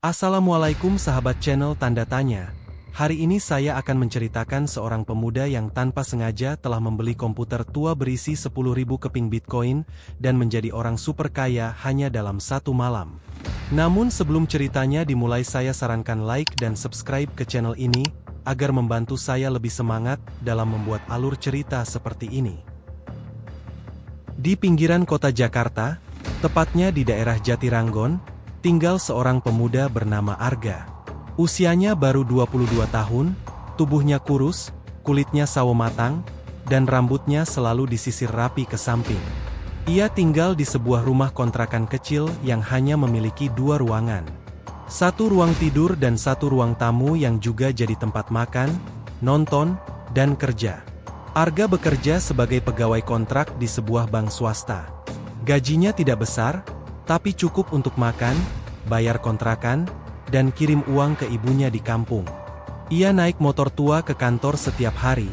Assalamualaikum sahabat channel Tanda Tanya. Hari ini saya akan menceritakan seorang pemuda yang tanpa sengaja telah membeli komputer tua berisi 10.000 keping Bitcoin dan menjadi orang super kaya hanya dalam satu malam. Namun sebelum ceritanya dimulai, saya sarankan like dan subscribe ke channel ini agar membantu saya lebih semangat dalam membuat alur cerita seperti ini. Di pinggiran kota Jakarta, tepatnya di daerah Jatiranggon, tinggal seorang pemuda bernama Arga. Usianya baru 22 tahun, tubuhnya kurus, kulitnya sawo matang, dan rambutnya selalu disisir rapi ke samping. Ia tinggal di sebuah rumah kontrakan kecil yang hanya memiliki 2 ruangan. Satu ruang tidur dan satu ruang tamu yang juga jadi tempat makan, nonton, dan kerja. Arga bekerja sebagai pegawai kontrak di sebuah bank swasta. Gajinya tidak besar, tapi cukup untuk makan, bayar kontrakan, dan kirim uang ke ibunya di kampung. Ia naik motor tua ke kantor setiap hari,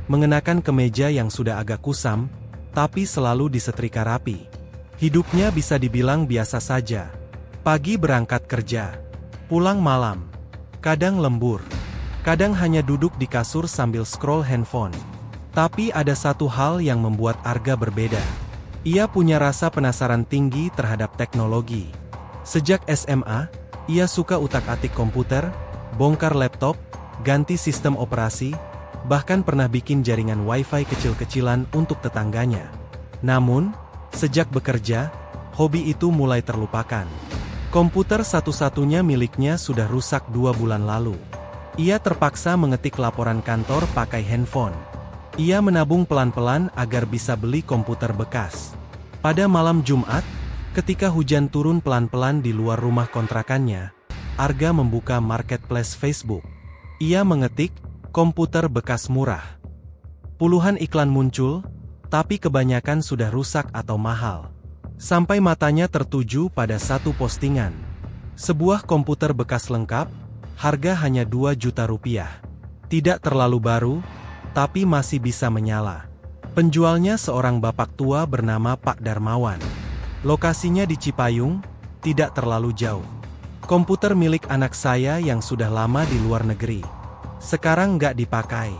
mengenakan kemeja yang sudah agak kusam, tapi selalu disetrika rapi. Hidupnya bisa dibilang biasa saja. Pagi berangkat kerja, pulang malam, kadang lembur, kadang hanya duduk di kasur sambil scroll handphone. Tapi ada satu hal yang membuat Arga berbeda. Ia punya rasa penasaran tinggi terhadap teknologi. Sejak SMA, ia suka utak-atik komputer, bongkar laptop, ganti sistem operasi, bahkan pernah bikin jaringan wifi kecil-kecilan untuk tetangganya. Namun, sejak bekerja, hobi itu mulai terlupakan. Komputer satu-satunya miliknya sudah rusak 2 bulan lalu. Ia terpaksa mengetik laporan kantor pakai handphone. Ia menabung pelan-pelan agar bisa beli komputer bekas. Pada malam Jumat, ketika hujan turun pelan-pelan di luar rumah kontrakannya, Arga membuka marketplace Facebook. Ia mengetik, komputer bekas murah. Puluhan iklan muncul, tapi kebanyakan sudah rusak atau mahal. Sampai matanya tertuju pada satu postingan. Sebuah komputer bekas lengkap, harga hanya 2 juta rupiah. Tidak terlalu baru, tapi masih bisa menyala. Penjualnya seorang bapak tua bernama Pak Darmawan. Lokasinya di Cipayung, tidak terlalu jauh. Komputer milik anak saya yang sudah lama di luar negeri. Sekarang nggak dipakai.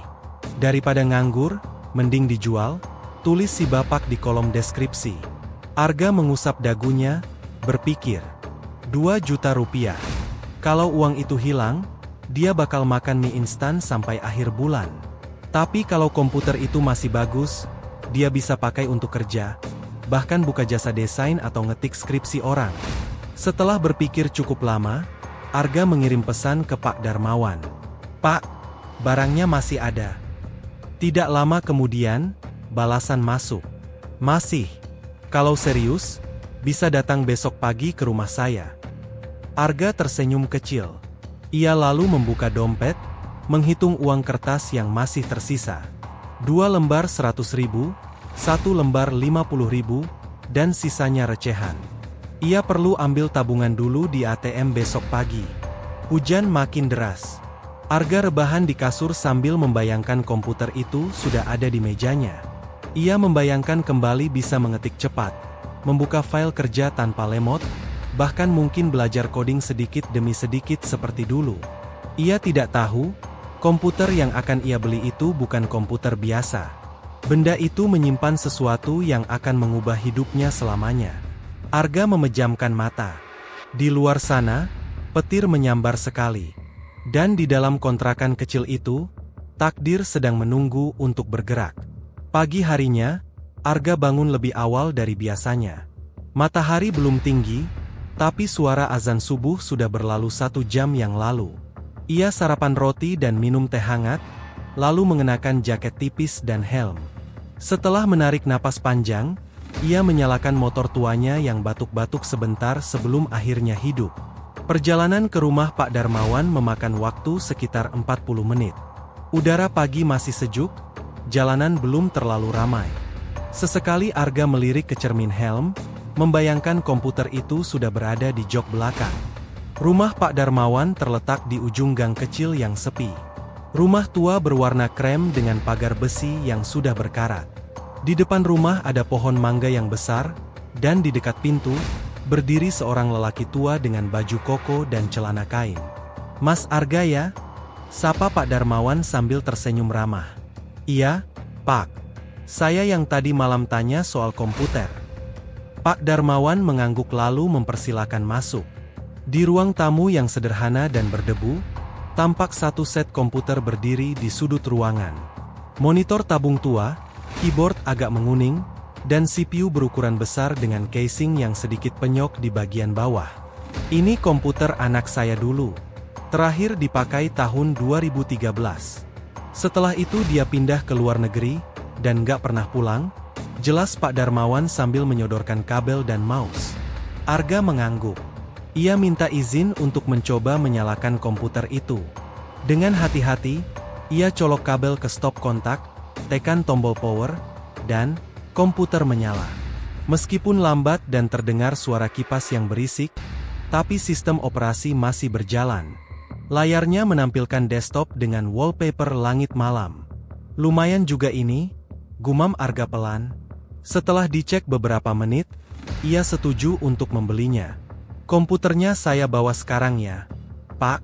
Daripada nganggur, mending dijual, tulis si bapak di kolom deskripsi. Arga mengusap dagunya, berpikir, 2 juta rupiah. Kalau uang itu hilang, dia bakal makan mie instan sampai akhir bulan. Tapi kalau komputer itu masih bagus, dia bisa pakai untuk kerja, bahkan buka jasa desain atau ngetik skripsi orang. Setelah berpikir cukup lama, Arga mengirim pesan ke Pak Darmawan. "Pak, barangnya masih ada." Tidak lama kemudian, balasan masuk. "Masih. Kalau serius, bisa datang besok pagi ke rumah saya." Arga tersenyum kecil. Ia lalu membuka dompet, menghitung uang kertas yang masih tersisa. 2 lembar 100.000, 1 lembar 50.000, dan sisanya recehan. Ia perlu ambil tabungan dulu di ATM besok pagi. Hujan makin deras. Arga rebahan di kasur sambil membayangkan komputer itu sudah ada di mejanya. Ia membayangkan kembali bisa mengetik cepat, membuka file kerja tanpa lemot, bahkan mungkin belajar coding sedikit demi sedikit seperti dulu. Ia tidak tahu, komputer yang akan ia beli itu bukan komputer biasa. Benda itu menyimpan sesuatu yang akan mengubah hidupnya selamanya. Arga memejamkan mata. Di luar sana, petir menyambar sekali. Dan di dalam kontrakan kecil itu, takdir sedang menunggu untuk bergerak. Pagi harinya, Arga bangun lebih awal dari biasanya. Matahari belum tinggi, tapi suara azan subuh sudah berlalu 1 jam yang lalu. Ia sarapan roti dan minum teh hangat, lalu mengenakan jaket tipis dan helm. Setelah menarik napas panjang, ia menyalakan motor tuanya yang batuk-batuk sebentar sebelum akhirnya hidup. Perjalanan ke rumah Pak Darmawan memakan waktu sekitar 40 menit. Udara pagi masih sejuk, jalanan belum terlalu ramai. Sesekali Arga melirik ke cermin helm, membayangkan komputer itu sudah berada di jok belakang. Rumah Pak Darmawan terletak di ujung gang kecil yang sepi. Rumah tua berwarna krem dengan pagar besi yang sudah berkarat. Di depan rumah ada pohon mangga yang besar, dan di dekat pintu, berdiri seorang lelaki tua dengan baju koko dan celana kain. "Mas Arga ya?" sapa Pak Darmawan sambil tersenyum ramah. "Iya, Pak. Saya yang tadi malam tanya soal komputer." Pak Darmawan mengangguk lalu mempersilakan masuk. Di ruang tamu yang sederhana dan berdebu, tampak satu set komputer berdiri di sudut ruangan. Monitor tabung tua, keyboard agak menguning, dan CPU berukuran besar dengan casing yang sedikit penyok di bagian bawah. "Ini komputer anak saya dulu. Terakhir dipakai tahun 2013. Setelah itu dia pindah ke luar negeri, dan gak pernah pulang," jelas Pak Darmawan sambil menyodorkan kabel dan mouse. Arga mengangguk. Ia minta izin untuk mencoba menyalakan komputer itu. Dengan hati-hati, ia colok kabel ke stop kontak, tekan tombol power, dan komputer menyala. Meskipun lambat dan terdengar suara kipas yang berisik, tapi sistem operasi masih berjalan. Layarnya menampilkan desktop dengan wallpaper langit malam. "Lumayan juga ini," gumam Arga pelan. Setelah dicek beberapa menit, ia setuju untuk membelinya. "Komputernya saya bawa sekarang ya, Pak."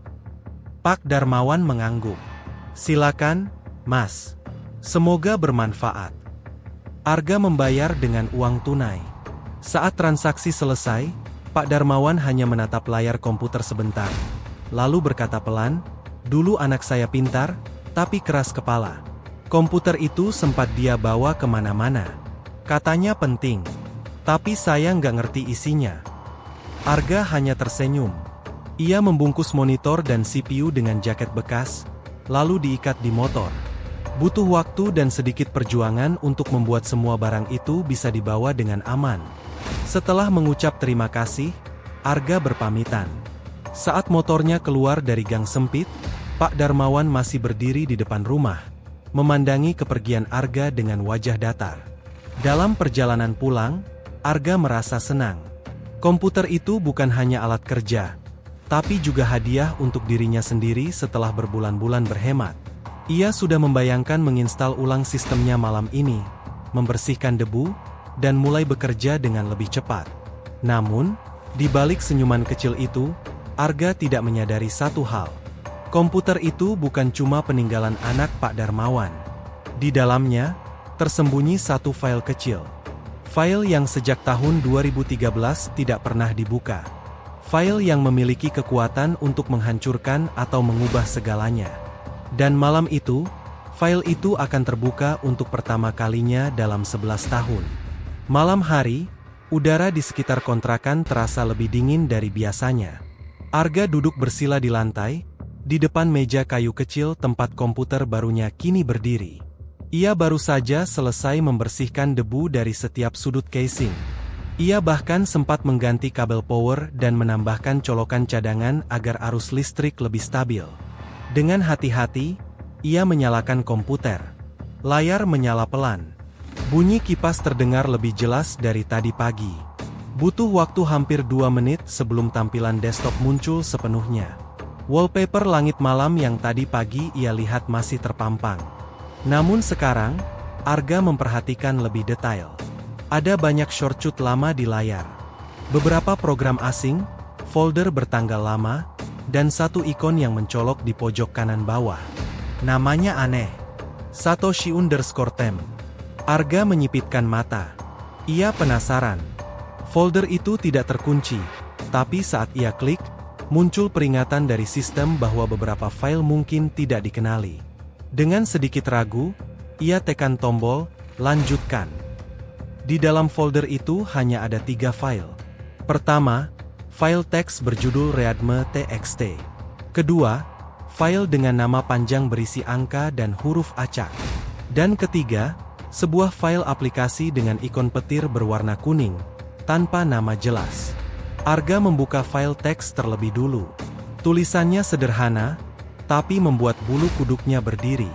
Pak Darmawan mengangguk. "Silakan, Mas. Semoga bermanfaat." Arga membayar dengan uang tunai. Saat transaksi selesai, Pak Darmawan hanya menatap layar komputer sebentar. Lalu berkata pelan, "Dulu anak saya pintar, tapi keras kepala. Komputer itu sempat dia bawa kemana-mana. Katanya penting. Tapi saya nggak ngerti isinya." Arga hanya tersenyum. Ia membungkus monitor dan CPU dengan jaket bekas, lalu diikat di motor. Butuh waktu dan sedikit perjuangan untuk membuat semua barang itu bisa dibawa dengan aman. Setelah mengucap terima kasih, Arga berpamitan. Saat motornya keluar dari gang sempit, Pak Darmawan masih berdiri di depan rumah, memandangi kepergian Arga dengan wajah datar. Dalam perjalanan pulang, Arga merasa senang. Komputer itu bukan hanya alat kerja, tapi juga hadiah untuk dirinya sendiri setelah berbulan-bulan berhemat. Ia sudah membayangkan menginstal ulang sistemnya malam ini, membersihkan debu, dan mulai bekerja dengan lebih cepat. Namun, di balik senyuman kecil itu, Arga tidak menyadari satu hal. Komputer itu bukan cuma peninggalan anak Pak Darmawan. Di dalamnya, tersembunyi satu file kecil. File yang sejak tahun 2013 tidak pernah dibuka. File yang memiliki kekuatan untuk menghancurkan atau mengubah segalanya. Dan malam itu, file itu akan terbuka untuk pertama kalinya dalam 11 tahun. Malam hari, udara di sekitar kontrakan terasa lebih dingin dari biasanya. Arga duduk bersila di lantai, di depan meja kayu kecil tempat komputer barunya kini berdiri. Ia baru saja selesai membersihkan debu dari setiap sudut casing. Ia bahkan sempat mengganti kabel power dan menambahkan colokan cadangan agar arus listrik lebih stabil. Dengan hati-hati, ia menyalakan komputer. Layar menyala pelan. Bunyi kipas terdengar lebih jelas dari tadi pagi. Butuh waktu hampir 2 menit sebelum tampilan desktop muncul sepenuhnya. Wallpaper langit malam yang tadi pagi ia lihat masih terpampang. Namun sekarang, Arga memperhatikan lebih detail. Ada banyak shortcut lama di layar. Beberapa program asing, folder bertanggal lama, dan satu ikon yang mencolok di pojok kanan bawah. Namanya aneh. Satoshi_Tem. Arga menyipitkan mata. Ia penasaran. Folder itu tidak terkunci, tapi saat ia klik, muncul peringatan dari sistem bahwa beberapa file mungkin tidak dikenali. Dengan sedikit ragu, ia tekan tombol, lanjutkan. Di dalam folder itu hanya ada 3 file. Pertama, file teks berjudul readme.txt. Kedua, file dengan nama panjang berisi angka dan huruf acak. Dan ketiga, sebuah file aplikasi dengan ikon petir berwarna kuning, tanpa nama jelas. Arga membuka file teks terlebih dulu. Tulisannya sederhana, tapi membuat bulu kuduknya berdiri.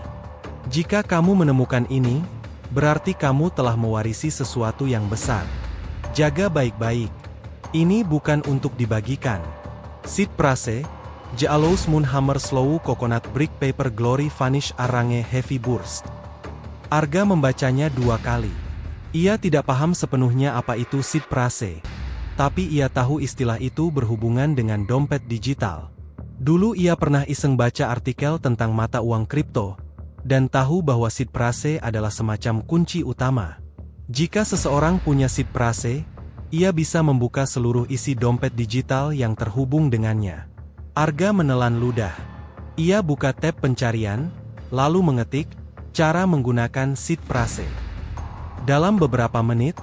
Jika kamu menemukan ini, berarti kamu telah mewarisi sesuatu yang besar. Jaga baik-baik. Ini bukan untuk dibagikan. Sid Prase, Jaalous Moonhammer Slow Coconut Brick Paper Glory Vanish Arrange Heavy Burst. Arga membacanya 2 kali. Ia tidak paham sepenuhnya apa itu Sid Prase. tapi ia tahu istilah itu berhubungan dengan dompet digital. Dulu ia pernah iseng baca artikel tentang mata uang kripto, dan tahu bahwa seed phrase adalah semacam kunci utama. Jika seseorang punya seed phrase, ia bisa membuka seluruh isi dompet digital yang terhubung dengannya. Arga menelan ludah. Ia buka tab pencarian, lalu mengetik cara menggunakan seed phrase. Dalam beberapa menit,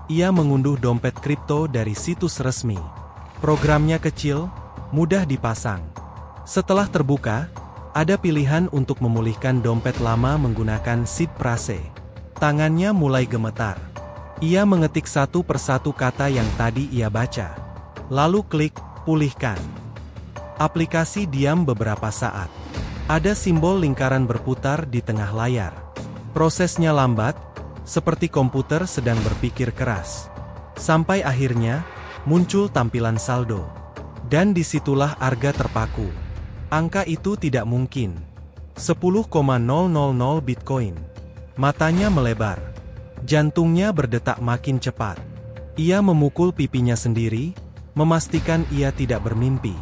ia mengunduh dompet kripto dari situs resmi. Programnya kecil, mudah dipasang. Setelah terbuka, ada pilihan untuk memulihkan dompet lama menggunakan seed phrase. Tangannya mulai gemetar. Ia mengetik satu persatu kata yang tadi ia baca. Lalu klik pulihkan. Aplikasi diam beberapa saat. Ada simbol lingkaran berputar di tengah layar. Prosesnya lambat, seperti komputer sedang berpikir keras. Sampai akhirnya, muncul tampilan saldo. Dan disitulah Arga terpaku. Angka itu tidak mungkin. 10,000 Bitcoin. Matanya melebar. Jantungnya berdetak makin cepat. Ia memukul pipinya sendiri, memastikan ia tidak bermimpi.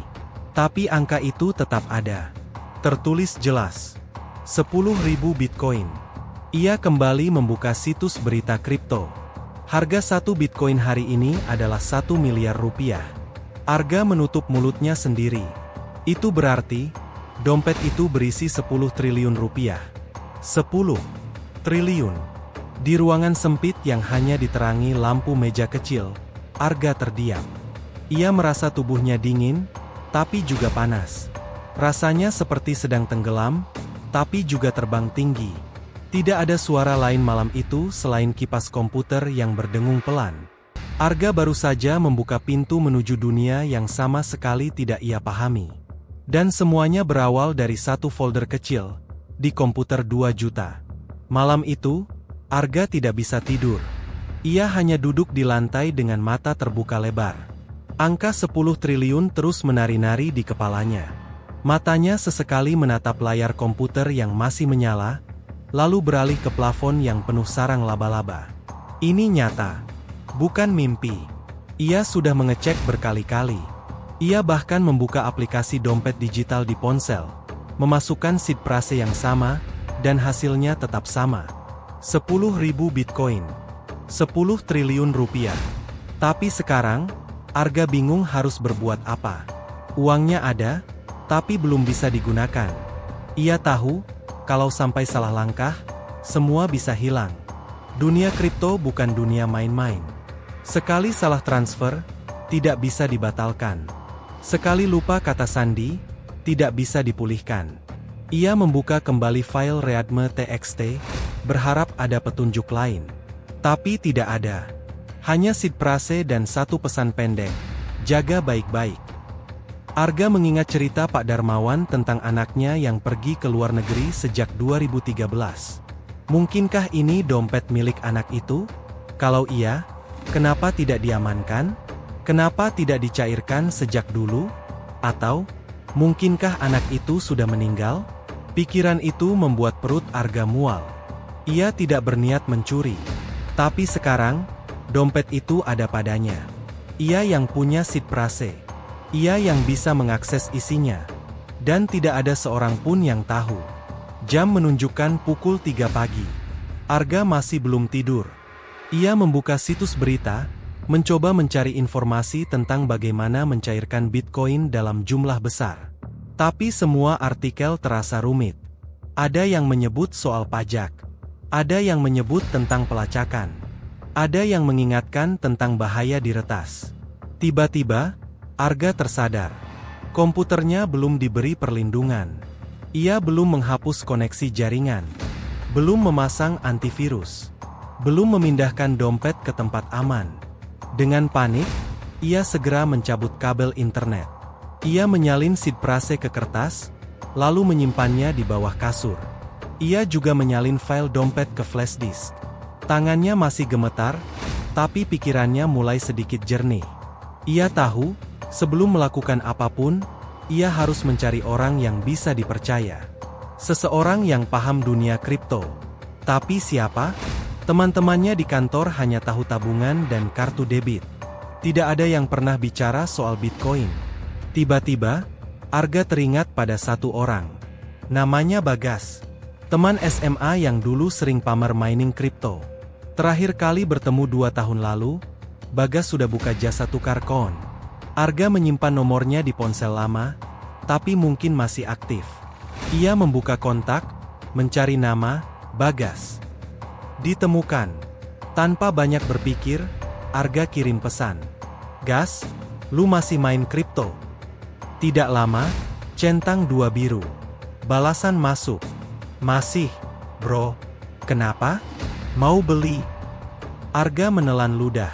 Tapi angka itu tetap ada. Tertulis jelas. 10.000 Bitcoin. Ia kembali membuka situs berita kripto. Harga 1 Bitcoin hari ini adalah 1 miliar rupiah. Arga menutup mulutnya sendiri. Itu berarti, dompet itu berisi 10 triliun rupiah. 10 triliun. Di ruangan sempit yang hanya diterangi lampu meja kecil, Arga terdiam. Ia merasa tubuhnya dingin, tapi juga panas. Rasanya seperti sedang tenggelam, tapi juga terbang tinggi. Tidak ada suara lain malam itu selain kipas komputer yang berdengung pelan. Arga baru saja membuka pintu menuju dunia yang sama sekali tidak ia pahami. Dan semuanya berawal dari satu folder kecil, di komputer 2 juta. Malam itu, Arga tidak bisa tidur. Ia hanya duduk di lantai dengan mata terbuka lebar. Angka 10 triliun terus menari-nari di kepalanya. Matanya sesekali menatap layar komputer yang masih menyala, lalu beralih ke plafon yang penuh sarang laba-laba. Ini nyata, bukan mimpi. Ia sudah mengecek berkali-kali. Ia bahkan membuka aplikasi dompet digital di ponsel, memasukkan seed phrase yang sama, dan hasilnya tetap sama. 10.000 Bitcoin. 10 triliun rupiah. Tapi sekarang, Arga bingung harus berbuat apa. Uangnya ada, tapi belum bisa digunakan. Ia tahu, kalau sampai salah langkah, semua bisa hilang. Dunia kripto bukan dunia main-main. Sekali salah transfer, tidak bisa dibatalkan. Sekali lupa kata sandi, tidak bisa dipulihkan. Ia membuka kembali file readme.txt, berharap ada petunjuk lain. Tapi tidak ada. Hanya seed phrase dan satu pesan pendek. Jaga baik-baik. Arga mengingat cerita Pak Darmawan tentang anaknya yang pergi ke luar negeri sejak 2013. Mungkinkah ini dompet milik anak itu? Kalau iya, kenapa tidak diamankan? Kenapa tidak dicairkan sejak dulu? Atau, mungkinkah anak itu sudah meninggal? Pikiran itu membuat perut Arga mual. Ia tidak berniat mencuri. Tapi sekarang, dompet itu ada padanya. Ia yang punya seed phrase. Ia yang bisa mengakses isinya. Dan tidak ada seorang pun yang tahu. Jam menunjukkan pukul 3 pagi. Arga masih belum tidur. Ia membuka situs berita, mencoba mencari informasi tentang bagaimana mencairkan Bitcoin dalam jumlah besar. Tapi semua artikel terasa rumit. Ada yang menyebut soal pajak. Ada yang menyebut tentang pelacakan. Ada yang mengingatkan tentang bahaya diretas. Tiba-tiba, Arga tersadar. Komputernya belum diberi perlindungan. Ia belum menghapus koneksi jaringan. Belum memasang antivirus. Belum memindahkan dompet ke tempat aman. Dengan panik, ia segera mencabut kabel internet. Ia menyalin seed phrase ke kertas, lalu menyimpannya di bawah kasur. Ia juga menyalin file dompet ke flash disk. Tangannya masih gemetar, tapi pikirannya mulai sedikit jernih. Ia tahu, sebelum melakukan apapun, ia harus mencari orang yang bisa dipercaya. Seseorang yang paham dunia kripto. Tapi siapa? Teman-temannya di kantor hanya tahu tabungan dan kartu debit. Tidak ada yang pernah bicara soal Bitcoin. Tiba-tiba, Arga teringat pada satu orang. Namanya Bagas. Teman SMA yang dulu sering pamer mining kripto. Terakhir kali bertemu 2 tahun lalu, Bagas sudah buka jasa tukar koin. Arga menyimpan nomornya di ponsel lama, tapi mungkin masih aktif. Ia membuka kontak, mencari nama, Bagas. Ditemukan. Tanpa banyak berpikir, Arga kirim pesan. "Gas, lu masih main kripto?" Tidak lama, centang 2 biru. Balasan masuk. "Masih, bro. Kenapa? Mau beli?" Arga menelan ludah.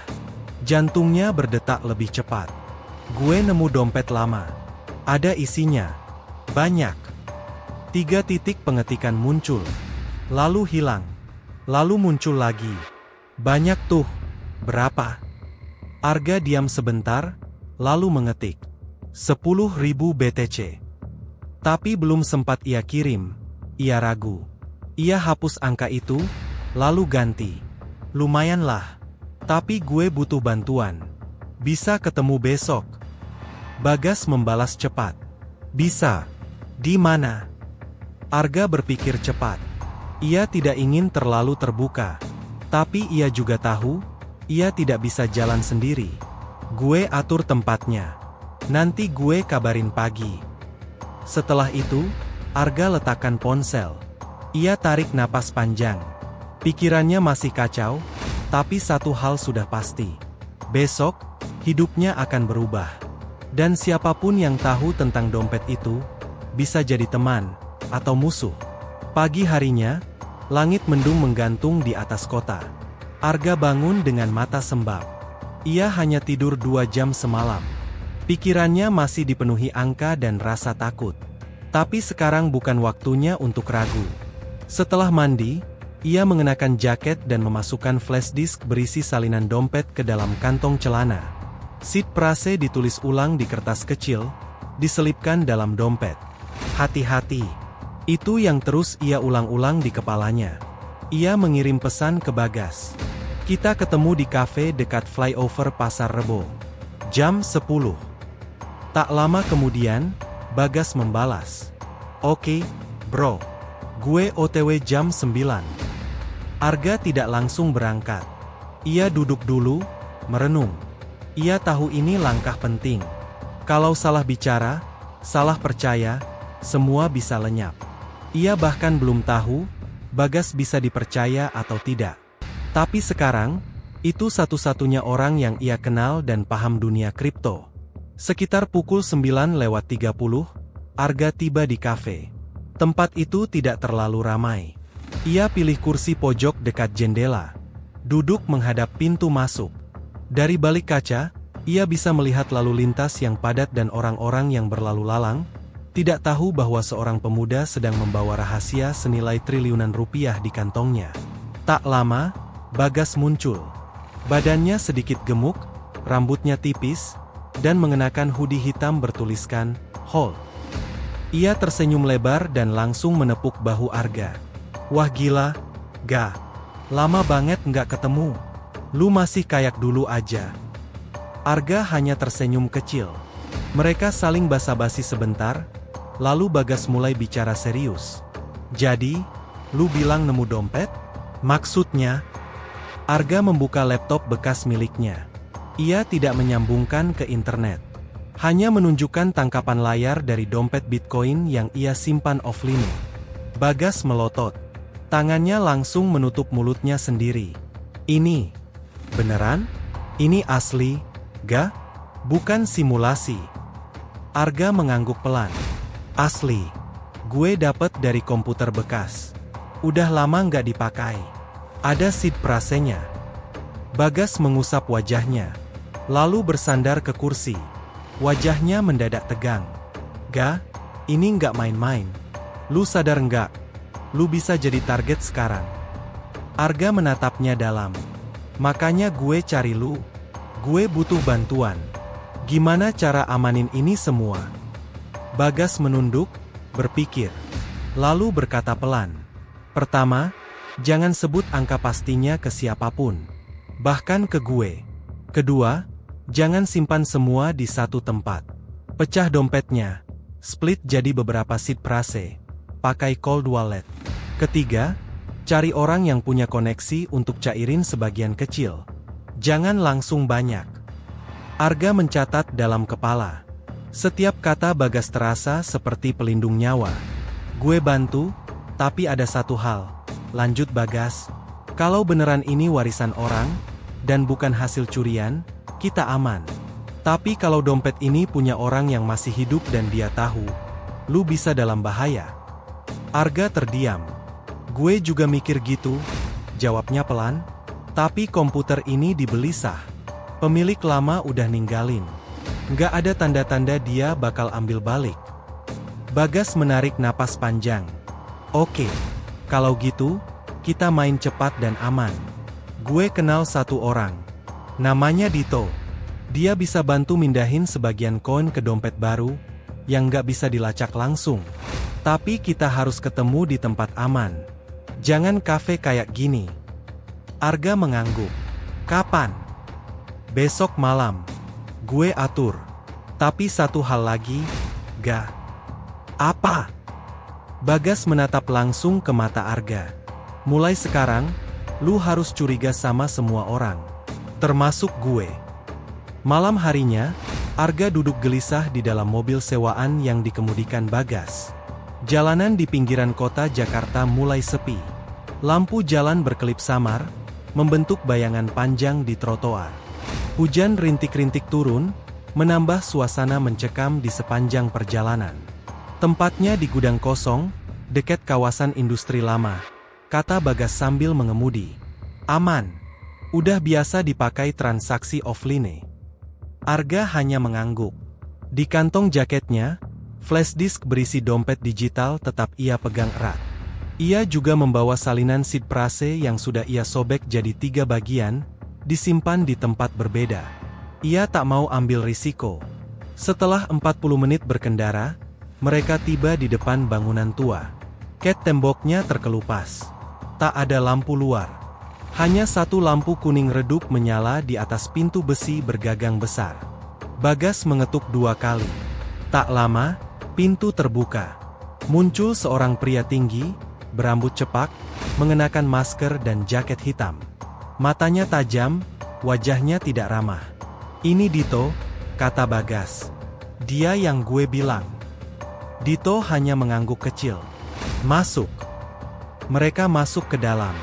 Jantungnya berdetak lebih cepat. "Gue nemu dompet lama. Ada isinya. Banyak." 3 titik pengetikan muncul. Lalu hilang. Lalu muncul lagi. "Banyak tuh. Berapa?" Arga diam sebentar, lalu mengetik. 10.000 BTC. Tapi belum sempat ia kirim, ia ragu. Ia hapus angka itu, lalu ganti. "Lumayanlah. Tapi gue butuh bantuan. Bisa ketemu besok?" Bagas membalas cepat. "Bisa. Di mana?" Arga berpikir cepat. Ia tidak ingin terlalu terbuka. Tapi ia juga tahu, ia tidak bisa jalan sendiri. "Gue atur tempatnya. Nanti gue kabarin pagi." Setelah itu, Arga letakkan ponsel. Ia tarik napas panjang. Pikirannya masih kacau, tapi satu hal sudah pasti. Besok, hidupnya akan berubah. Dan siapapun yang tahu tentang dompet itu, bisa jadi teman, atau musuh. Pagi harinya, langit mendung menggantung di atas kota. Arga bangun dengan mata sembab. Ia hanya tidur 2 jam semalam. Pikirannya masih dipenuhi angka dan rasa takut. Tapi sekarang bukan waktunya untuk ragu. Setelah mandi, ia mengenakan jaket dan memasukkan flash disk berisi salinan dompet ke dalam kantong celana. Seed phrase ditulis ulang di kertas kecil, diselipkan dalam dompet. "Hati-hati." Itu yang terus ia ulang-ulang di kepalanya. Ia mengirim pesan ke Bagas. "Kita ketemu di kafe dekat flyover Pasar Rebo. Jam 10. Tak lama kemudian, Bagas membalas. "Oke, bro. Gue OTW jam 9. Arga tidak langsung berangkat. Ia duduk dulu, merenung. Ia tahu ini langkah penting. Kalau salah bicara, salah percaya, semua bisa lenyap. Ia bahkan belum tahu, Bagas bisa dipercaya atau tidak. Tapi sekarang, itu satu-satunya orang yang ia kenal dan paham dunia kripto. Sekitar pukul 9:30, Arga tiba di kafe. Tempat itu tidak terlalu ramai. Ia pilih kursi pojok dekat jendela. Duduk menghadap pintu masuk. Dari balik kaca, ia bisa melihat lalu lintas yang padat dan orang-orang yang berlalu lalang, tidak tahu bahwa seorang pemuda sedang membawa rahasia senilai triliunan rupiah di kantongnya. Tak lama, Bagas muncul. Badannya sedikit gemuk, rambutnya tipis, dan mengenakan hoodie hitam bertuliskan, "Hold." Ia tersenyum lebar dan langsung menepuk bahu Arga. "Wah gila, ga. Lama banget nggak ketemu. Lu masih kayak dulu aja." Arga hanya tersenyum kecil. Mereka saling basa-basi sebentar, lalu Bagas mulai bicara serius. "Jadi, lu bilang nemu dompet? Maksudnya?" Arga membuka laptop bekas miliknya. Ia tidak menyambungkan ke internet. Hanya menunjukkan tangkapan layar dari dompet Bitcoin yang ia simpan offline. Bagas melotot. Tangannya langsung menutup mulutnya sendiri. "Ini beneran? Ini asli, ga? Bukan simulasi?" Arga mengangguk pelan. "Asli. Gue dapet dari komputer bekas. Udah lama nggak dipakai. Ada seed phrase-nya." Bagas mengusap wajahnya, lalu bersandar ke kursi. Wajahnya mendadak tegang. "Ga, ini nggak main-main. Lu sadar nggak? Lu bisa jadi target sekarang." Arga menatapnya dalam. "Makanya gue cari lu. Gue butuh bantuan. Gimana cara amanin ini semua?" Bagas menunduk, berpikir. Lalu berkata pelan. "Pertama, jangan sebut angka pastinya ke siapapun. Bahkan ke gue. Kedua, Jangan simpan semua di satu tempat. Pecah dompetnya. Split jadi beberapa seed phrase. Pakai cold wallet. Ketiga, cari orang yang punya koneksi untuk cairin sebagian kecil. Jangan langsung banyak. Arga mencatat dalam kepala. Setiap kata Bagas terasa seperti pelindung nyawa. Gue bantu, tapi ada satu hal. Lanjut Bagas. Kalau beneran ini warisan orang, dan bukan hasil curian, kita aman. Tapi kalau dompet ini punya orang yang masih hidup dan dia tahu, lu bisa dalam bahaya. Arga terdiam. Gue juga mikir gitu, jawabnya pelan. Tapi komputer ini dibeli sah. Pemilik lama udah ninggalin. Nggak ada tanda-tanda dia bakal ambil balik. Bagas menarik napas panjang. Oke, kalau gitu, kita main cepat dan aman. Gue kenal satu orang. Namanya Dito. Dia bisa bantu mindahin sebagian koin ke dompet baru, yang nggak bisa dilacak langsung. Tapi kita harus ketemu di tempat aman. Jangan kafe kayak gini. Arga mengangguk. Kapan? Besok malam. Gue atur. Tapi satu hal lagi, gak. Apa? Bagas menatap langsung ke mata Arga. Mulai sekarang, lu harus curiga sama semua orang. Termasuk gue. Malam harinya, Arga duduk gelisah di dalam mobil sewaan yang dikemudikan Bagas. Jalanan di pinggiran kota Jakarta mulai sepi. Lampu jalan berkelip samar, membentuk bayangan panjang di trotoar. Hujan rintik-rintik turun, menambah suasana mencekam di sepanjang perjalanan. Tempatnya di gudang kosong, dekat kawasan industri lama, kata Bagas sambil mengemudi. Aman. Udah biasa dipakai transaksi offline. Arga hanya mengangguk. Di kantong jaketnya, flash disk berisi dompet digital tetap ia pegang erat. Ia juga membawa salinan seed phrase yang sudah ia sobek jadi 3 bagian, disimpan di tempat berbeda. Ia tak mau ambil risiko. Setelah 40 menit berkendara, mereka tiba di depan bangunan tua. Cat temboknya terkelupas. Tak ada lampu luar. Hanya satu lampu kuning redup menyala di atas pintu besi bergagang besar. Bagas mengetuk 2 kali. Tak lama, pintu terbuka. Muncul seorang pria tinggi, berambut cepak, mengenakan masker dan jaket hitam. Matanya tajam, wajahnya tidak ramah. Ini Dito, kata Bagas. Dia yang gue bilang. Dito hanya mengangguk kecil. Masuk. Mereka masuk ke dalam.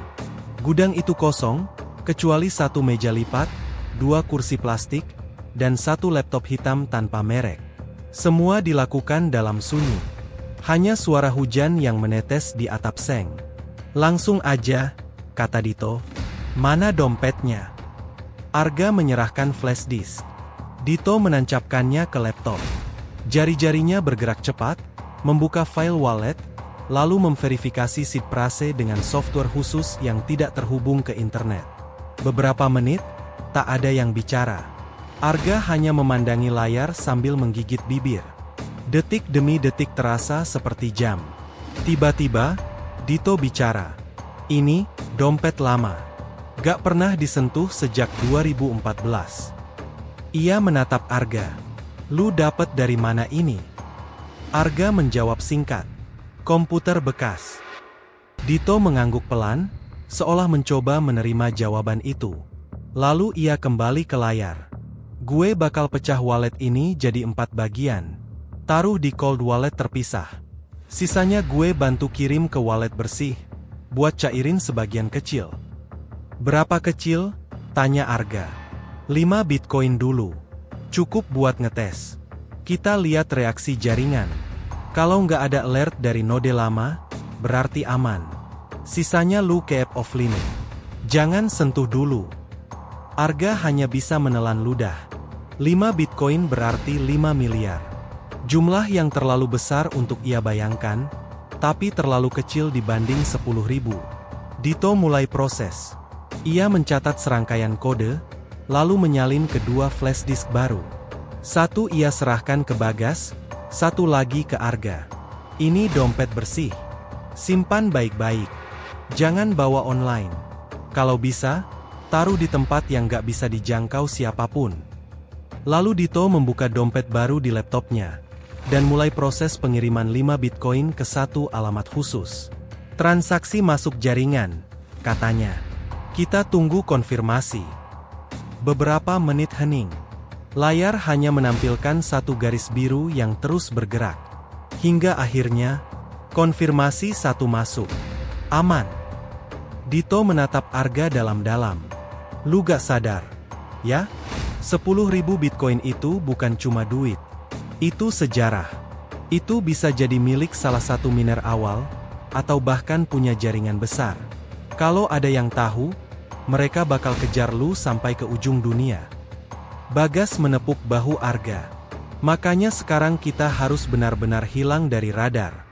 Gudang itu kosong, kecuali satu meja lipat, 2 kursi plastik, dan 1 laptop hitam tanpa merek. Semua dilakukan dalam sunyi. Hanya suara hujan yang menetes di atap seng. Langsung aja, kata Dito. Mana dompetnya? Arga menyerahkan flash disk. Dito menancapkannya ke laptop. Jari-jarinya bergerak cepat, membuka file wallet, lalu memverifikasi seed phrase dengan software khusus yang tidak terhubung ke internet. Beberapa menit, tak ada yang bicara. Arga hanya memandangi layar sambil menggigit bibir. Detik demi detik terasa seperti jam. Tiba-tiba, Dito bicara. Ini, dompet lama. Gak pernah disentuh sejak 2014. Ia menatap Arga. Lu dapet dari mana ini? Arga menjawab singkat. Komputer bekas. Dito mengangguk pelan, seolah mencoba menerima jawaban itu. Lalu ia kembali ke layar. Gue bakal pecah wallet ini jadi 4 bagian. Taruh di cold wallet terpisah. Sisanya gue bantu kirim ke wallet bersih, buat cairin sebagian kecil. Berapa kecil? Tanya Arga. 5 Bitcoin dulu. Cukup buat ngetes. Kita lihat reaksi jaringan. Kalau nggak ada alert dari node lama, berarti aman. Sisanya lu keep offline. Jangan sentuh dulu. Arga hanya bisa menelan ludah. 5 Bitcoin berarti 5 miliar. Jumlah yang terlalu besar untuk ia bayangkan, tapi terlalu kecil dibanding 10.000. Dito mulai proses. Ia mencatat serangkaian kode, lalu menyalin kedua flash disk baru. Satu ia serahkan ke Bagas, satu lagi ke Arga. Ini dompet bersih. Simpan baik-baik. Jangan bawa online. Kalau bisa, taruh di tempat yang gak bisa dijangkau siapapun. Lalu Dito membuka dompet baru di laptopnya, dan mulai proses pengiriman 5 Bitcoin ke satu alamat khusus. Transaksi masuk jaringan, katanya. Kita tunggu konfirmasi. Beberapa menit hening. Layar hanya menampilkan satu garis biru yang terus bergerak. Hingga akhirnya, konfirmasi satu masuk. Aman. Dito menatap Arga dalam-dalam. Lu gak sadar, ya? 10.000 Bitcoin itu bukan cuma duit. Itu sejarah. Itu bisa jadi milik salah satu miner awal, atau bahkan punya jaringan besar. Kalau ada yang tahu, mereka bakal kejar lu sampai ke ujung dunia. Bagas menepuk bahu Arga. Makanya sekarang kita harus benar-benar hilang dari radar.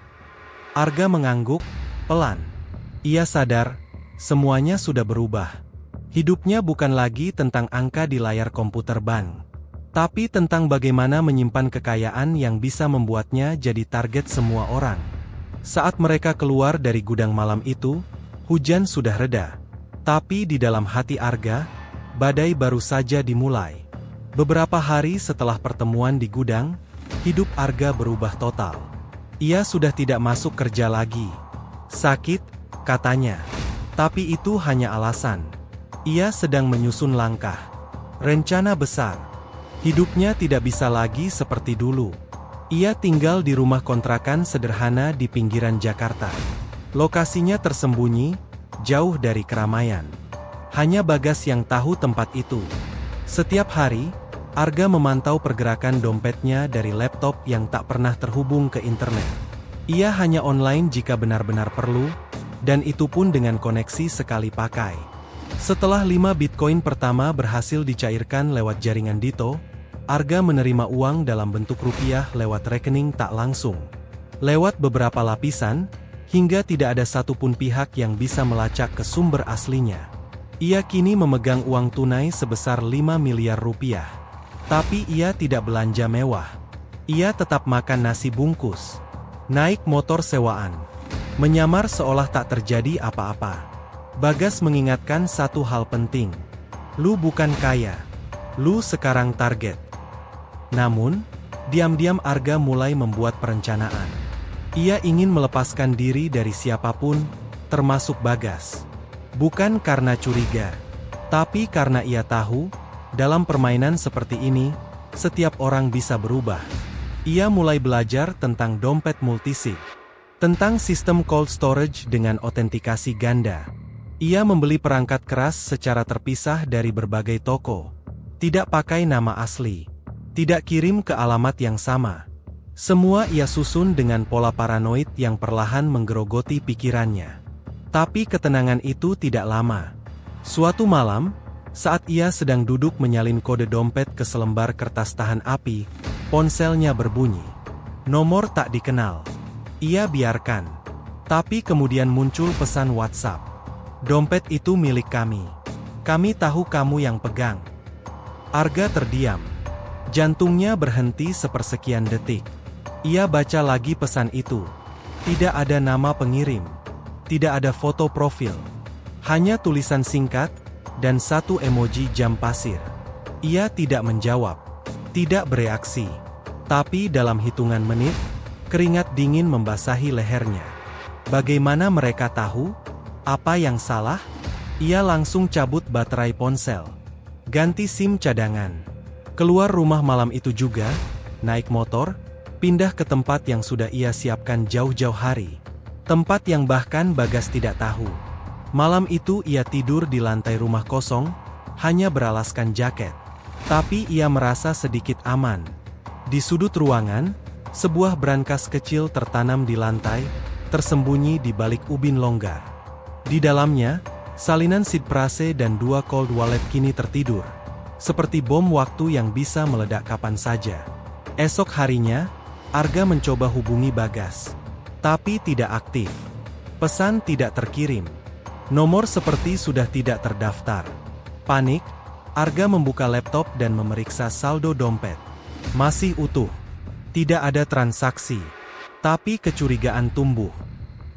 Arga mengangguk, pelan. Ia sadar, semuanya sudah berubah. Hidupnya bukan lagi tentang angka di layar komputer bank, tapi tentang bagaimana menyimpan kekayaan yang bisa membuatnya jadi target semua orang. Saat mereka keluar dari gudang malam itu, hujan sudah reda. Tapi di dalam hati Arga, badai baru saja dimulai. Beberapa hari setelah pertemuan di gudang, hidup Arga berubah total. Ia sudah tidak masuk kerja lagi. Sakit, katanya. Tapi itu hanya alasan. Ia sedang menyusun langkah. Rencana besar. Hidupnya tidak bisa lagi seperti dulu. Ia tinggal di rumah kontrakan sederhana di pinggiran Jakarta. Lokasinya tersembunyi, jauh dari keramaian. Hanya Bagas yang tahu tempat itu. Setiap hari, Arga memantau pergerakan dompetnya dari laptop yang tak pernah terhubung ke internet. Ia hanya online jika benar-benar perlu, dan itu pun dengan koneksi sekali pakai. Setelah 5 Bitcoin pertama berhasil dicairkan lewat jaringan Dito, Arga menerima uang dalam bentuk rupiah lewat rekening tak langsung. Lewat beberapa lapisan, hingga tidak ada satupun pihak yang bisa melacak ke sumber aslinya. Ia kini memegang uang tunai sebesar 5 miliar rupiah. Tapi ia tidak belanja mewah. Ia tetap makan nasi bungkus, naik motor sewaan, menyamar seolah tak terjadi apa-apa. Bagas mengingatkan satu hal penting. Lu bukan kaya. Lu sekarang target. Namun, diam-diam Arga mulai membuat perencanaan. Ia ingin melepaskan diri dari siapapun, termasuk Bagas. Bukan karena curiga, tapi karena ia tahu, dalam permainan seperti ini, setiap orang bisa berubah. Ia mulai belajar tentang dompet multisig, tentang sistem cold storage dengan otentikasi ganda. Ia membeli perangkat keras secara terpisah dari berbagai toko. Tidak pakai nama asli. Tidak kirim ke alamat yang sama. Semua ia susun dengan pola paranoid yang perlahan menggerogoti pikirannya. Tapi ketenangan itu tidak lama. Suatu malam, saat ia sedang duduk menyalin kode dompet ke selembar kertas tahan api, ponselnya berbunyi. Nomor tak dikenal. Ia biarkan. Tapi kemudian muncul pesan WhatsApp. Dompet itu milik kami. Kami tahu kamu yang pegang. Arga terdiam. Jantungnya berhenti sepersekian detik. Ia baca lagi pesan itu. Tidak ada nama pengirim. Tidak ada foto profil. Hanya tulisan singkat, dan satu emoji jam pasir. Ia tidak menjawab. Tidak bereaksi. Tapi dalam hitungan menit, keringat dingin membasahi lehernya. Bagaimana mereka tahu? Apa yang salah? Ia langsung cabut baterai ponsel. Ganti SIM cadangan. Keluar rumah malam itu juga, naik motor, pindah ke tempat yang sudah ia siapkan jauh-jauh hari. Tempat yang bahkan Bagas tidak tahu. Malam itu ia tidur di lantai rumah kosong, hanya beralaskan jaket. Tapi ia merasa sedikit aman. Di sudut ruangan, sebuah brankas kecil tertanam di lantai, tersembunyi di balik ubin longgar. Di dalamnya, salinan seed prase dan 2 cold wallet kini tertidur. Seperti bom waktu yang bisa meledak kapan saja. Esok harinya, Arga mencoba hubungi Bagas. Tapi tidak aktif. Pesan tidak terkirim. Nomor seperti sudah tidak terdaftar. Panik, Arga membuka laptop dan memeriksa saldo dompet. Masih utuh. Tidak ada transaksi. Tapi kecurigaan tumbuh.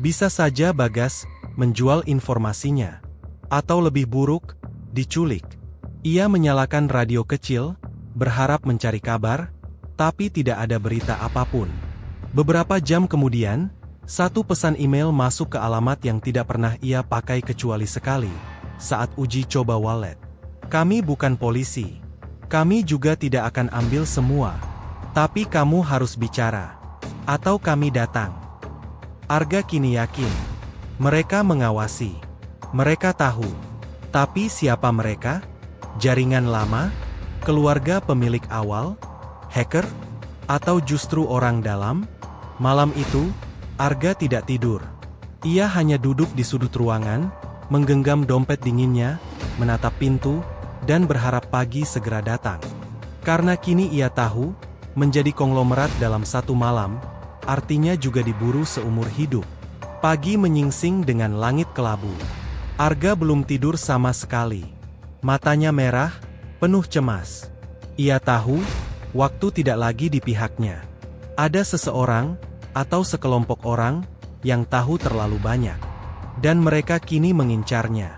Bisa saja Bagas menjual informasinya. Atau lebih buruk, diculik. Ia menyalakan radio kecil, berharap mencari kabar, tapi tidak ada berita apapun. Beberapa jam kemudian, satu pesan email masuk ke alamat yang tidak pernah ia pakai kecuali sekali, saat uji coba wallet. Kami bukan polisi. Kami juga tidak akan ambil semua. Tapi kamu harus bicara. Atau kami datang. Arga kini yakin. Mereka mengawasi. Mereka tahu. Tapi siapa mereka? Jaringan lama? Keluarga pemilik awal? Hacker? Atau justru orang dalam? Malam itu, Arga tidak tidur. Ia hanya duduk di sudut ruangan, menggenggam dompet dinginnya, menatap pintu, dan berharap pagi segera datang. Karena kini ia tahu, menjadi konglomerat dalam satu malam, artinya juga diburu seumur hidup. Pagi menyingsing dengan langit kelabu. Arga belum tidur sama sekali. Matanya merah, penuh cemas. Ia tahu, waktu tidak lagi di pihaknya. Ada seseorang, atau sekelompok orang, yang tahu terlalu banyak. Dan mereka kini mengincarnya.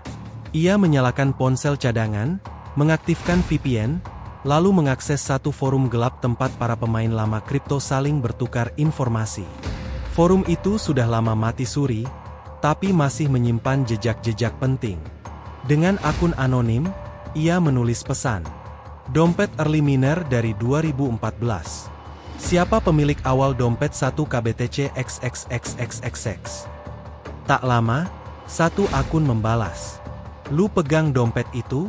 Ia menyalakan ponsel cadangan, mengaktifkan VPN, lalu mengakses satu forum gelap tempat para pemain lama kripto saling bertukar informasi. Forum itu sudah lama mati suri, tapi masih menyimpan jejak-jejak penting. Dengan akun anonim, ia menulis pesan. Dompet early miner dari 2014. Siapa pemilik awal dompet 1 KBTC XXXXXX? Tak lama, satu akun membalas. Lu pegang dompet itu?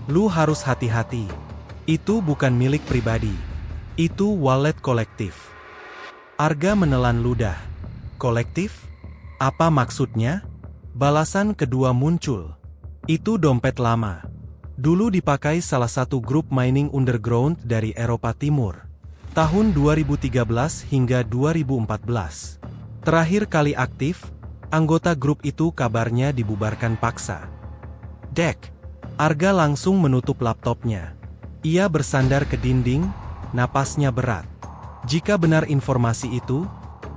Lu harus hati-hati. Itu bukan milik pribadi. Itu wallet kolektif. Arga menelan ludah. Kolektif? Apa maksudnya? Balasan kedua muncul. Itu dompet lama. Dulu dipakai salah satu grup mining underground dari Eropa Timur. Tahun 2013 hingga 2014. Terakhir kali aktif, anggota grup itu kabarnya dibubarkan paksa. Dek. Arga langsung menutup laptopnya. Ia bersandar ke dinding, napasnya berat. Jika benar informasi itu,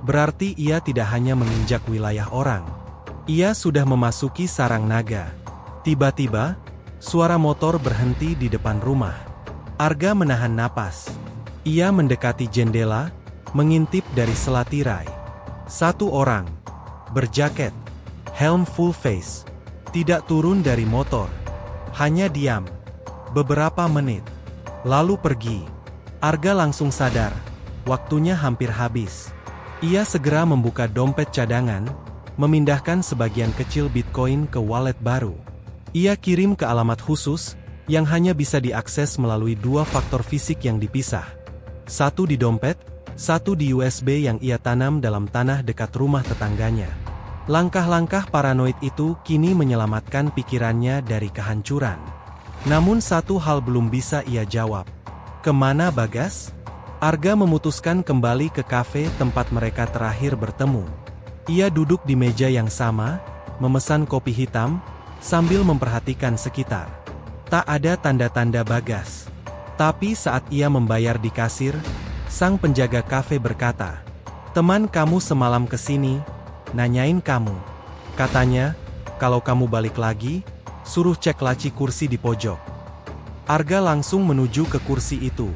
berarti ia tidak hanya menginjak wilayah orang. Ia sudah memasuki sarang naga. Tiba-tiba, suara motor berhenti di depan rumah. Arga menahan napas. Ia mendekati jendela, mengintip dari sela tirai. Satu orang, berjaket, helm full face, tidak turun dari motor. Hanya diam. Beberapa menit. Lalu pergi. Arga langsung sadar. Waktunya hampir habis. Ia segera membuka dompet cadangan, memindahkan sebagian kecil Bitcoin ke wallet baru. Ia kirim ke alamat khusus, yang hanya bisa diakses melalui dua faktor fisik yang dipisah. Satu di dompet, satu di USB yang ia tanam dalam tanah dekat rumah tetangganya. Langkah-langkah paranoid itu kini menyelamatkan pikirannya dari kehancuran. Namun satu hal belum bisa ia jawab. Kemana Bagas? Arga memutuskan kembali ke kafe tempat mereka terakhir bertemu. Ia duduk di meja yang sama, memesan kopi hitam, sambil memperhatikan sekitar. Tak ada tanda-tanda Bagas. Tapi saat ia membayar di kasir, sang penjaga kafe berkata, "Teman kamu semalam kesini, nanyain kamu. Katanya, kalau kamu balik lagi, suruh cek laci kursi di pojok." Arga langsung menuju ke kursi itu.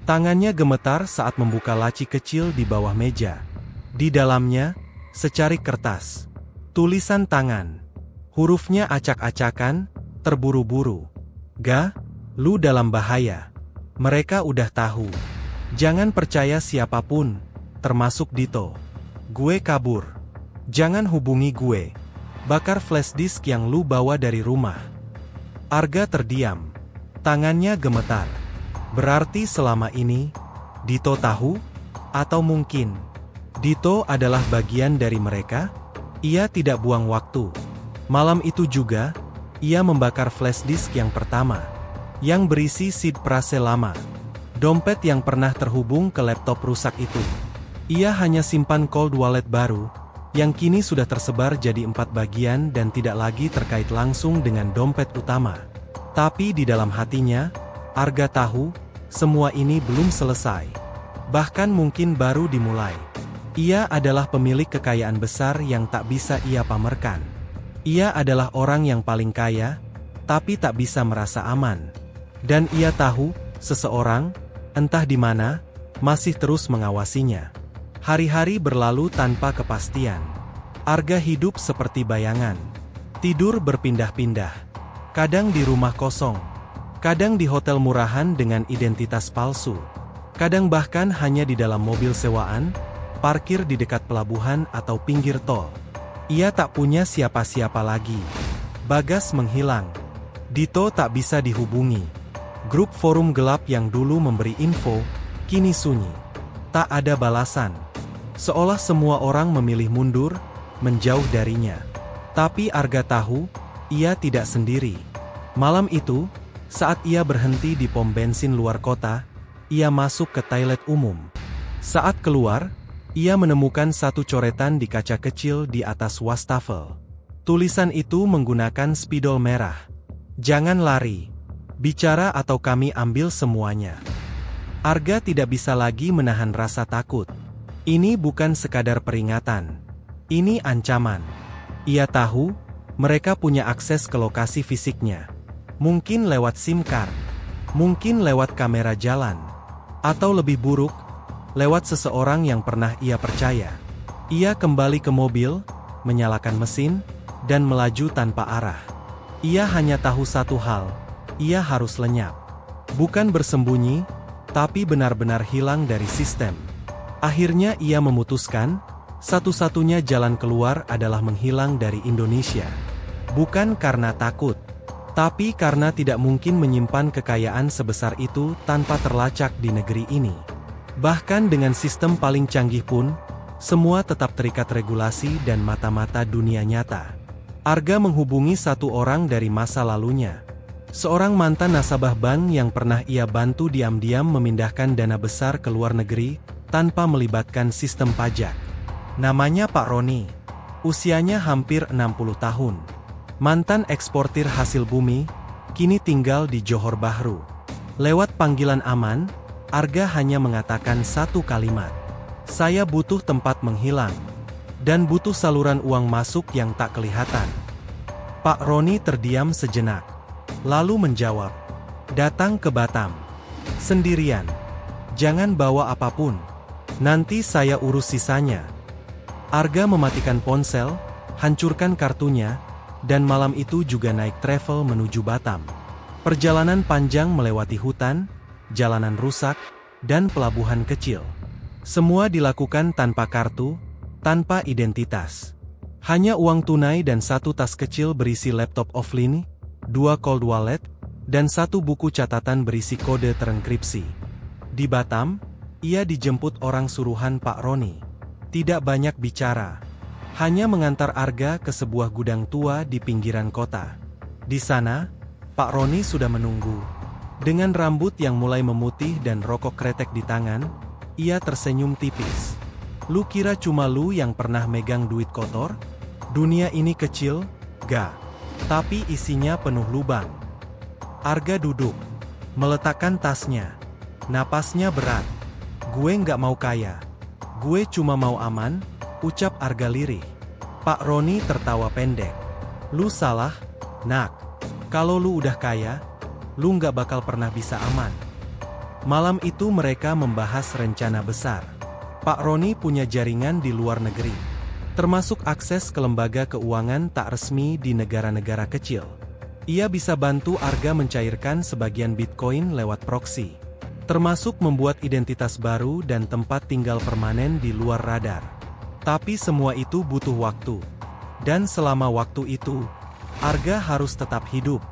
Tangannya gemetar saat membuka laci kecil di bawah meja. Di dalamnya, secarik kertas. Tulisan tangan. Hurufnya acak-acakan, terburu-buru. "Ga, lu dalam bahaya. Mereka udah tahu. Jangan percaya siapapun, termasuk Dito. Gue kabur. Jangan hubungi gue. Bakar flash disk yang lu bawa dari rumah." Arga terdiam. Tangannya gemetar. Berarti selama ini, Dito tahu? Atau mungkin, Dito adalah bagian dari mereka? Ia tidak buang waktu. Malam itu juga, ia membakar flash disk yang pertama, yang berisi seed prase lama. Dompet yang pernah terhubung ke laptop rusak itu. Ia hanya simpan cold wallet baru, yang kini sudah tersebar jadi 4 bagian dan tidak lagi terkait langsung dengan dompet utama. Tapi di dalam hatinya, Arga tahu, semua ini belum selesai. Bahkan mungkin baru dimulai. Ia adalah pemilik kekayaan besar yang tak bisa ia pamerkan. Ia adalah orang yang paling kaya, tapi tak bisa merasa aman. Dan ia tahu, Seseorang, entah di mana, masih terus mengawasinya. Hari-hari berlalu tanpa kepastian. Arga hidup seperti bayangan. Tidur berpindah-pindah. Kadang di rumah kosong. Kadang di hotel murahan dengan identitas palsu. Kadang bahkan hanya di dalam mobil sewaan, parkir di dekat pelabuhan atau pinggir tol. Ia tak punya siapa-siapa lagi. Bagas menghilang. Dito tak bisa dihubungi. Grup forum gelap yang dulu memberi info, kini sunyi. Tak ada balasan. Seolah semua orang memilih mundur, menjauh darinya. Tapi Arga tahu, ia tidak sendiri. Malam itu, saat ia berhenti di pom bensin luar kota, ia masuk ke toilet umum. Saat keluar, ia menemukan satu coretan di kaca kecil di atas wastafel. Tulisan itu menggunakan spidol merah. Jangan lari. Bicara atau kami ambil semuanya. Arga tidak bisa lagi menahan rasa takut. Ini bukan sekadar peringatan. Ini ancaman. Ia tahu, mereka punya akses ke lokasi fisiknya. Mungkin lewat SIM card. Mungkin lewat kamera jalan. Atau lebih buruk, lewat seseorang yang pernah ia percaya. Ia kembali ke mobil, menyalakan mesin, dan melaju tanpa arah. Ia hanya tahu satu hal, ia harus lenyap. Bukan bersembunyi, tapi benar-benar hilang dari sistem. Akhirnya ia memutuskan, satu-satunya jalan keluar adalah menghilang dari Indonesia. Bukan karena takut, tapi karena tidak mungkin menyimpan kekayaan sebesar itu tanpa terlacak di negeri ini. Bahkan dengan sistem paling canggih pun, semua tetap terikat regulasi dan mata-mata dunia nyata. Arga menghubungi satu orang dari masa lalunya. Seorang mantan nasabah bank yang pernah ia bantu diam-diam memindahkan dana besar ke luar negeri, tanpa melibatkan sistem pajak. Namanya Pak Roni. Usianya hampir 60 tahun. Mantan eksportir hasil bumi, kini tinggal di Johor Bahru. Lewat panggilan aman, Arga hanya mengatakan satu kalimat. Saya butuh tempat menghilang. Dan butuh saluran uang masuk yang tak kelihatan. Pak Roni terdiam sejenak. Lalu menjawab. Datang ke Batam. Sendirian. Jangan bawa apapun. Nanti saya urus sisanya. Arga mematikan ponsel, hancurkan kartunya, dan malam itu juga naik travel menuju Batam. Perjalanan panjang melewati hutan, jalanan rusak, dan pelabuhan kecil. Semua dilakukan tanpa kartu, tanpa identitas. Hanya uang tunai dan satu tas kecil berisi laptop offline, 2 cold wallet, dan satu buku catatan berisi kode terenkripsi. Di Batam, ia dijemput orang suruhan Pak Roni. Tidak banyak bicara. Hanya mengantar Arga ke sebuah gudang tua di pinggiran kota. Di sana, Pak Roni sudah menunggu. Dengan rambut yang mulai memutih dan rokok kretek di tangan, ia tersenyum tipis. Lu kira cuma lu yang pernah megang duit kotor? Dunia ini kecil, ga. Tapi isinya penuh lubang. Arga duduk, meletakkan tasnya. Napasnya berat. Gue nggak mau kaya. Gue cuma mau aman, ucap Arga lirih. Pak Roni tertawa pendek. Lu salah, nak. Kalau lu udah kaya, lu nggak bakal pernah bisa aman. Malam itu mereka membahas rencana besar. Pak Roni punya jaringan di luar negeri, termasuk akses ke lembaga keuangan tak resmi di negara-negara kecil. Ia bisa bantu Arga mencairkan sebagian Bitcoin lewat proxy, termasuk membuat identitas baru dan tempat tinggal permanen di luar radar. Tapi semua itu butuh waktu. Dan selama waktu itu, Arga harus tetap hidup.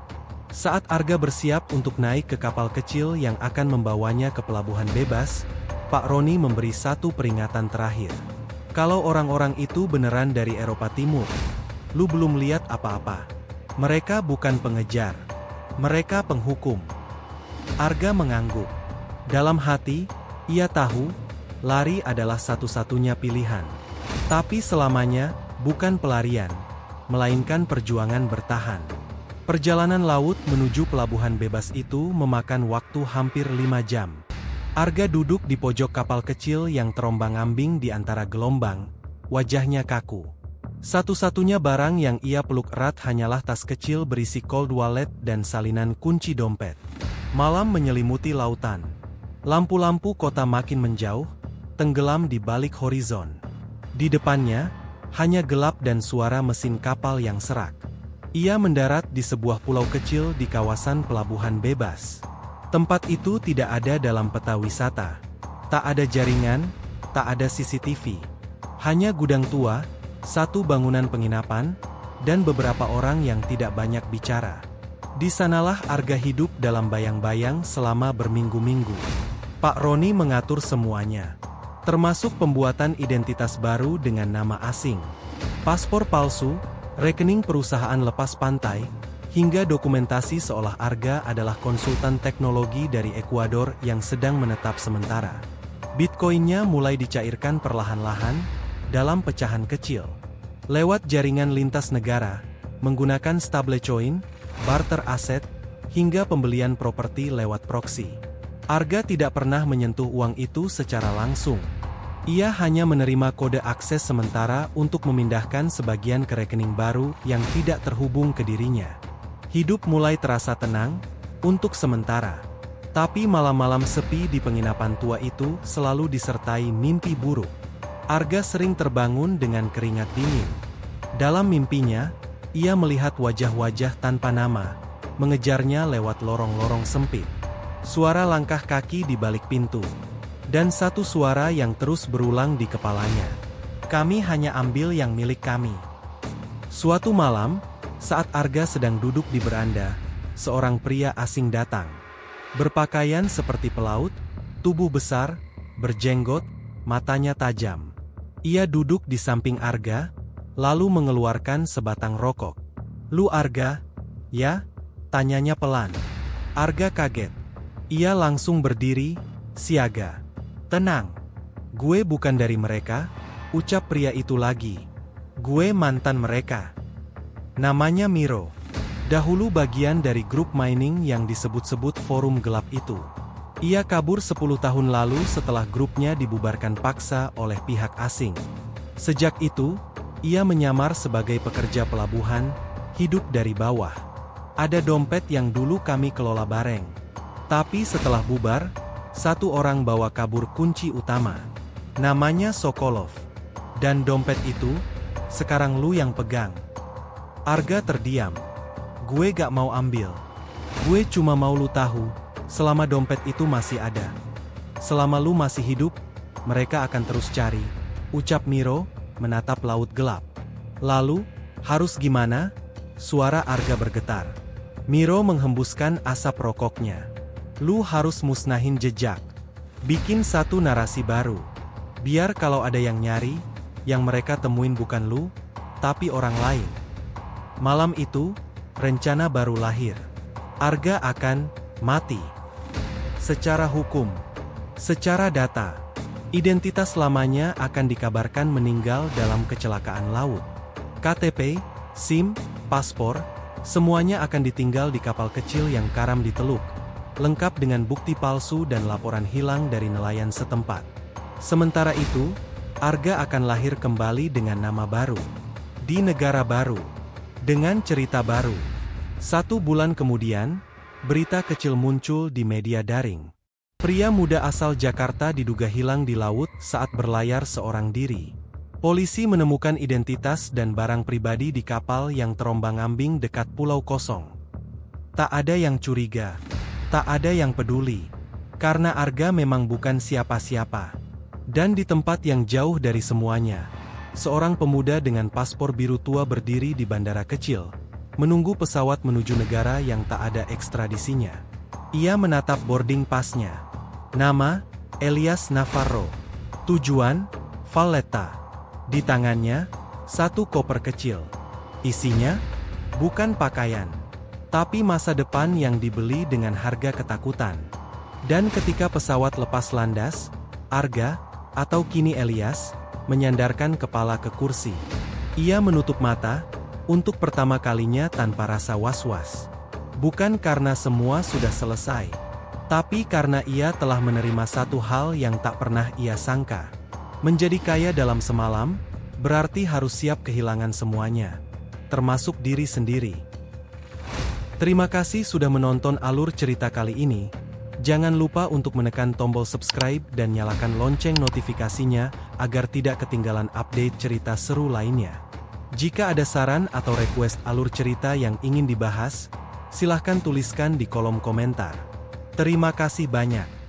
Saat Arga bersiap untuk naik ke kapal kecil yang akan membawanya ke pelabuhan bebas, Pak Roni memberi satu peringatan terakhir. Kalau orang-orang itu beneran dari Eropa Timur, lu belum lihat apa-apa. Mereka bukan pengejar. Mereka penghukum. Arga mengangguk. Dalam hati, ia tahu, lari adalah satu-satunya pilihan. Tapi selamanya, bukan pelarian, melainkan perjuangan bertahan. Perjalanan laut menuju pelabuhan bebas itu memakan waktu hampir 5 jam. Arga duduk di pojok kapal kecil yang terombang-ambing di antara gelombang, wajahnya kaku. Satu-satunya barang yang ia peluk erat hanyalah tas kecil berisi cold wallet dan salinan kunci dompet. Malam menyelimuti lautan. Lampu-lampu kota makin menjauh, tenggelam di balik horizon. Di depannya, hanya gelap dan suara mesin kapal yang serak. Ia mendarat di sebuah pulau kecil di kawasan pelabuhan bebas. Tempat itu tidak ada dalam peta wisata. Tak ada jaringan, tak ada CCTV. Hanya gudang tua, satu bangunan penginapan, dan beberapa orang yang tidak banyak bicara. Di sanalah Arga hidup dalam bayang-bayang selama berminggu-minggu. Pak Roni mengatur semuanya, termasuk pembuatan identitas baru dengan nama asing, paspor palsu, rekening perusahaan lepas pantai, hingga dokumentasi seolah Arga adalah konsultan teknologi dari Ekuador yang sedang menetap sementara. Bitcoinnya mulai dicairkan perlahan-lahan, dalam pecahan kecil. Lewat jaringan lintas negara, menggunakan stablecoin, barter aset, hingga pembelian properti lewat proxy. Arga tidak pernah menyentuh uang itu secara langsung. Ia hanya menerima kode akses sementara untuk memindahkan sebagian ke rekening baru yang tidak terhubung ke dirinya. Hidup mulai terasa tenang, untuk sementara. Tapi malam-malam sepi di penginapan tua itu selalu disertai mimpi buruk. Arga sering terbangun dengan keringat dingin. Dalam mimpinya, ia melihat wajah-wajah tanpa nama, mengejarnya lewat lorong-lorong sempit. Suara langkah kaki di balik pintu. Dan satu suara yang terus berulang di kepalanya. Kami hanya ambil yang milik kami. Suatu malam, saat Arga sedang duduk di beranda, seorang pria asing datang. Berpakaian seperti pelaut, tubuh besar, berjenggot, matanya tajam. Ia duduk di samping Arga, lalu mengeluarkan sebatang rokok. "Lu Arga, ya?" tanyanya pelan. Arga kaget. Ia langsung berdiri, siaga. "Tenang. Gue bukan dari mereka," ucap pria itu lagi. "Gue mantan mereka. Namanya Miro. Dahulu bagian dari grup mining yang disebut-sebut forum gelap itu. Ia kabur 10 tahun lalu setelah grupnya dibubarkan paksa oleh pihak asing. Sejak itu, ia menyamar sebagai pekerja pelabuhan, hidup dari bawah. Ada dompet yang dulu kami kelola bareng. Tapi setelah bubar, satu orang bawa kabur kunci utama. Namanya Sokolov. Dan dompet itu, sekarang lu yang pegang." Arga terdiam. "Gue gak mau ambil. Gue cuma mau lu tahu, selama dompet itu masih ada. Selama lu masih hidup, mereka akan terus cari," ucap Miro, menatap laut gelap. "Lalu, harus gimana?" Suara Arga bergetar. Miro menghembuskan asap rokoknya. "Lu harus musnahin jejak. Bikin satu narasi baru. Biar kalau ada yang nyari, yang mereka temuin bukan lu, tapi orang lain." Malam itu, rencana baru lahir. Arga akan mati. Secara hukum, secara data, identitas lamanya akan dikabarkan meninggal dalam kecelakaan laut. KTP, SIM, paspor, semuanya akan ditinggal di kapal kecil yang karam di teluk, lengkap dengan bukti palsu dan laporan hilang dari nelayan setempat. Sementara itu, Arga akan lahir kembali dengan nama baru, di negara baru, dengan cerita baru. 1 bulan kemudian, berita kecil muncul di media daring. Pria muda asal Jakarta diduga hilang di laut saat berlayar seorang diri. Polisi menemukan identitas dan barang pribadi di kapal yang terombang-ambing dekat pulau kosong. Tak ada yang curiga, tak ada yang peduli, karena Arga memang bukan siapa-siapa. Dan di tempat yang jauh dari semuanya, seorang pemuda dengan paspor biru tua berdiri di bandara kecil, menunggu pesawat menuju negara yang tak ada ekstradisinya. Ia menatap boarding pass-nya. Nama, Elias Navarro. Tujuan, Valletta. Di tangannya, satu koper kecil. Isinya, bukan pakaian, tapi masa depan yang dibeli dengan harga ketakutan. Dan ketika pesawat lepas landas, Arga, atau kini Elias, menyandarkan kepala ke kursi. Ia menutup mata, untuk pertama kalinya tanpa rasa was-was. Bukan karena semua sudah selesai, tapi karena ia telah menerima satu hal yang tak pernah ia sangka. Menjadi kaya dalam semalam, berarti harus siap kehilangan semuanya, termasuk diri sendiri. Terima kasih sudah menonton alur cerita kali ini. Jangan lupa untuk menekan tombol subscribe dan nyalakan lonceng notifikasinya agar tidak ketinggalan update cerita seru lainnya. Jika ada saran atau request alur cerita yang ingin dibahas, silahkan tuliskan di kolom komentar. Terima kasih banyak.